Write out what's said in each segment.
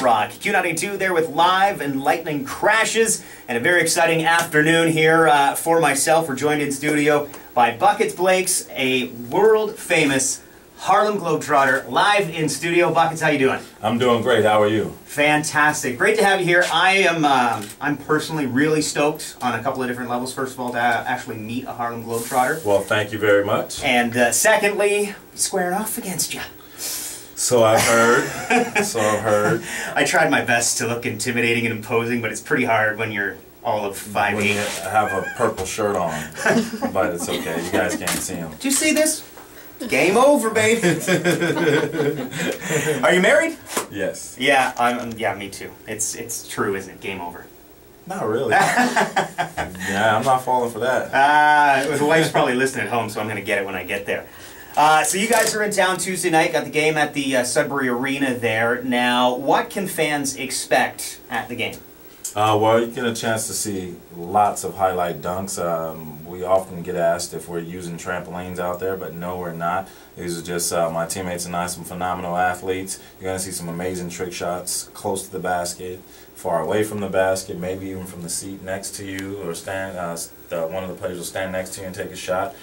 rock. Q92 there with live and lightning crashes, and a very exciting afternoon here for myself. We're joined in studio by Buckets Blakes, a world-famous Harlem Globetrotter, live in studio. Buckets, how you doing? I'm doing great. How are you? Fantastic. Great to have you here. I'm personally really stoked on a couple of different levels. First of all, to actually meet a Harlem Globetrotter. Well, thank you very much. And secondly, squaring off against you. So I've heard. So I've heard. I tried my best to look intimidating and imposing, but it's pretty hard when you're all of 5'8". When you have a purple shirt on, but it's okay. You guys can't see him. Do you see this? Game over, baby. Are you married? Yes. Yeah, yeah, me too. It's true, isn't it? Game over. Not really. Yeah, I'm not falling for that. The wife's probably listening at home, so I'm going to get it when I get there. So you guys are in town Tuesday night, got the game at the Sudbury Arena there. Now, what can fans expect at the game? Well, you get a chance to see lots of highlight dunks. We often get asked if we're using trampolines out there, but no, we're not. These are just my teammates and I, some phenomenal athletes. You're going to see some amazing trick shots close to the basket, far away from the basket, maybe even from the seat next to you, or stand. One of the players will stand next to you and take a shot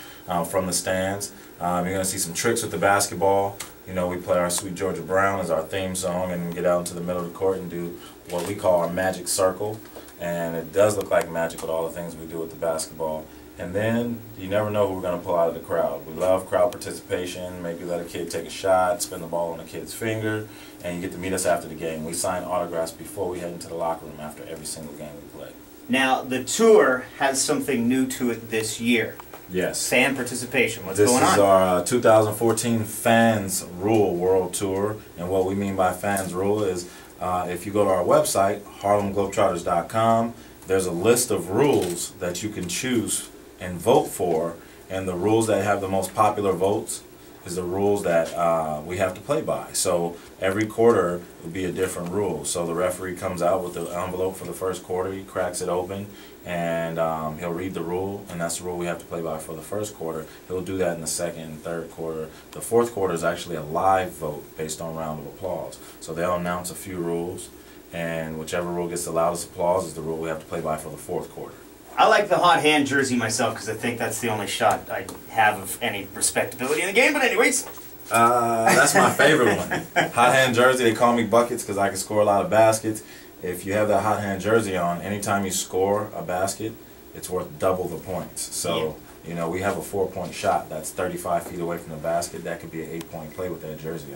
from the stands. You're going to see some tricks with the basketball. You know, we play our Sweet Georgia Brown as our theme song and get out into the middle of the court and do what we call our magic circle. And it does look like magic with all the things we do with the basketball. And then you never know who we're going to pull out of the crowd. We love crowd participation. Maybe let a kid take a shot, spin the ball on a kid's finger, and you get to meet us after the game. We sign autographs before we head into the locker room after every single game we play. Now, the tour has something new to it this year. Yes. Fan participation. What's going on? This is our 2014 Fans Rule World Tour. And what we mean by Fans Rule is if you go to our website, harlemglobetrotters.com, there's a list of rules that you can choose and vote for. And the rules that have the most popular votes is the rules that we have to play by. So every quarter will be a different rule. So the referee comes out with the envelope for the first quarter, he cracks it open, and he'll read the rule, and that's the rule we have to play by for the first quarter. He'll do that in the second and third quarter. The fourth quarter is actually a live vote based on round of applause. So they'll announce a few rules, and whichever rule gets the loudest applause is the rule we have to play by for the fourth quarter. I like the hot hand jersey myself because I think that's the only shot I have of any respectability in the game. But anyways, that's my favorite one. Hot hand jersey. They call me Buckets because I can score a lot of baskets. If you have that hot hand jersey on, anytime you score a basket, it's worth double the points. So you know, we have a 4-point shot that's 35 feet away from the basket. That could be an 8-point play with that jersey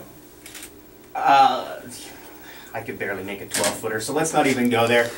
on. I could barely make a 12-footer, so let's not even go there.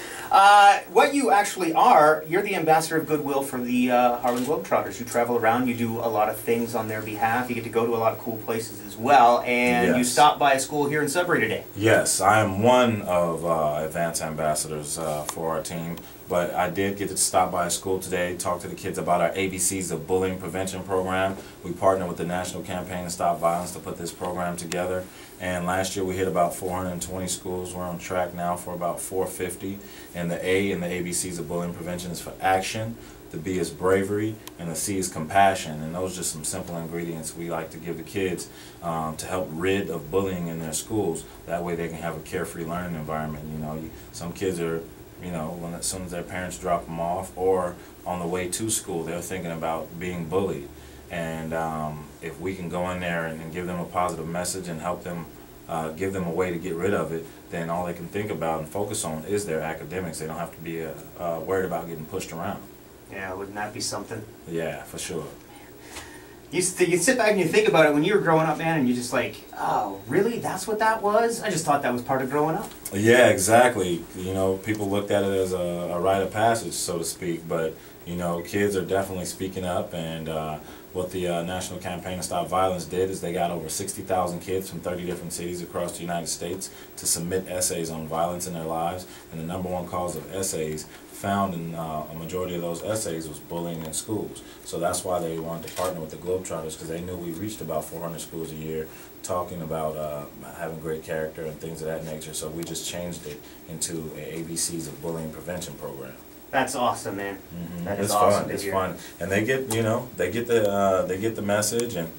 What you actually are, you're the ambassador of goodwill for the Harlem Globetrotters. You travel around, you do a lot of things on their behalf. You get to go to a lot of cool places as well, and yes. You stopped by a school here in Sudbury today. Yes, I am one of advanced ambassadors for our team, but I did get to stop by a school today, talk to the kids about our ABCs of Bullying Prevention program. We partnered with the National Campaign to Stop Violence to put this program together, and last year we hit about 420 schools. We're on track now for about 450, and the A in the ABCs of Bullying Prevention is for action, the B is bravery, and the C is compassion. And those are just some simple ingredients we like to give the kids to help rid of bullying in their schools. That way they can have a carefree learning environment. You know, some kids are, you know, as soon as their parents drop them off or on the way to school, they're thinking about being bullied. And if we can go in there and give them a positive message and help them give them a way to get rid of it, then all they can think about and focus on is their academics. They don't have to be worried about getting pushed around. Yeah, wouldn't that be something? Yeah, for sure. You sit back and you think about it when you were growing up, man, and you're just like, oh, really? That's what that was? I just thought that was part of growing up. Yeah, exactly. You know, people looked at it as a rite of passage, so to speak, but, you know, kids are definitely speaking up, and what the National Campaign to Stop Violence did is they got over 60,000 kids from 30 different cities across the United States to submit essays on violence in their lives, and the #1 cause of essays found in a majority of those essays was bullying in schools. So that's why they wanted to partner with the Globetrotters, because they knew we reached about 400 schools a year talking about having great character and things of that nature. So we just changed it into a ABCs of Bullying Prevention program. That's awesome, man. Mm-hmm. That is it's awesome. Fun. It's fun, and they get, you know, they get the message, and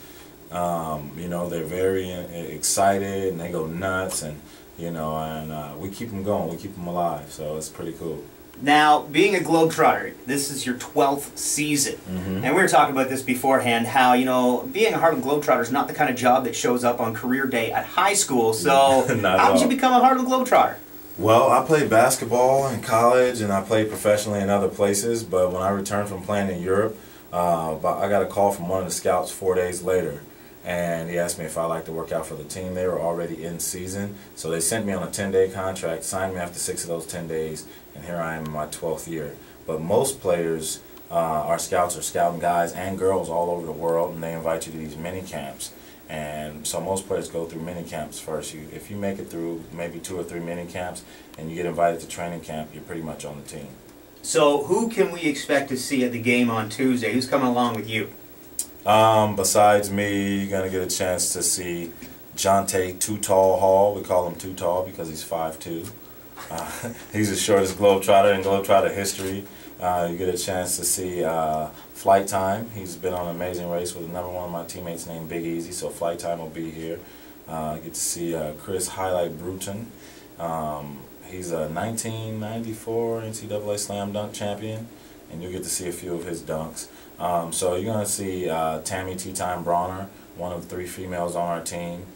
you know, they're very excited and they go nuts, and you know, and we keep them going, we keep them alive, so it's pretty cool. Now, being a Globetrotter, this is your 12th season. And we were talking about this beforehand, how, you know, being a Harlem Globetrotter is not the kind of job that shows up on career day at high school. So how did you become a Harlem Globetrotter? Well, I played basketball in college, and I played professionally in other places, but when I returned from playing in Europe, I got a call from one of the scouts 4 days later. And he asked me if I'd like to work out for the team. They were already in season, so they sent me on a 10-day contract, signed me after 6 of those 10 days, and here I am in my 12th year. But most players, our scouts are scouting guys and girls all over the world, and they invite you to these mini camps. And so most players go through mini camps first. If you make it through maybe 2 or 3 mini camps and you get invited to training camp, you're pretty much on the team. So who can we expect to see at the game on Tuesday? Who's coming along with you? Besides me, you're going to get a chance to see Jonte Too Tall Hall. We call him Too Tall because he's 5'2". He's the shortest Globetrotter in Globetrotter history. You get a chance to see Flight Time. He's been on an amazing race with another one of my teammates named Big Easy, so Flight Time will be here. You get to see Chris Highlight Bruton. He's a 1994 NCAA Slam Dunk champion, and you'll get to see a few of his dunks. So you're going to see Tammy Tea Time Bronner, one of 3 females on our team.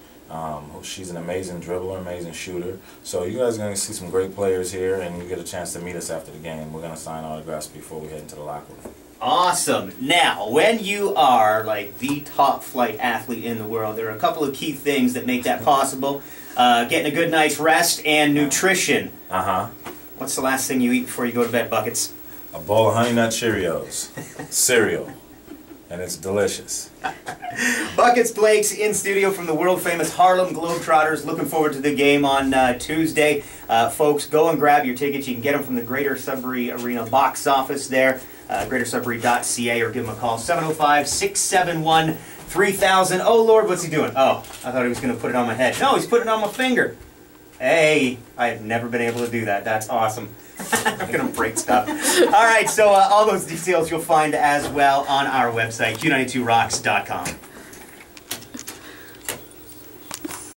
She's an amazing dribbler, amazing shooter. So you guys are going to see some great players here, and you get a chance to meet us after the game. We're going to sign autographs before we head into the locker room. Awesome. Now, when you are like the top flight athlete in the world, there are a couple of key things that make that possible. Getting a good night's rest and nutrition. What's the last thing you eat before you go to bed, Buckets? A bowl of Honey Nut Cheerios, cereal, and it's delicious. Buckets Blake's in studio from the world-famous Harlem Globetrotters. Looking forward to the game on Tuesday. Folks, go and grab your tickets. You can get them from the Greater Sudbury Arena box office there, greatersudbury.ca, or give them a call, 705-671-3000. Oh, Lord, what's he doing? Oh, I thought he was going to put it on my head. No, he's putting it on my finger. Hey, I have never been able to do that. That's awesome. I'm going to break stuff. All right, so all those details you'll find as well on our website, Q92rocks.com.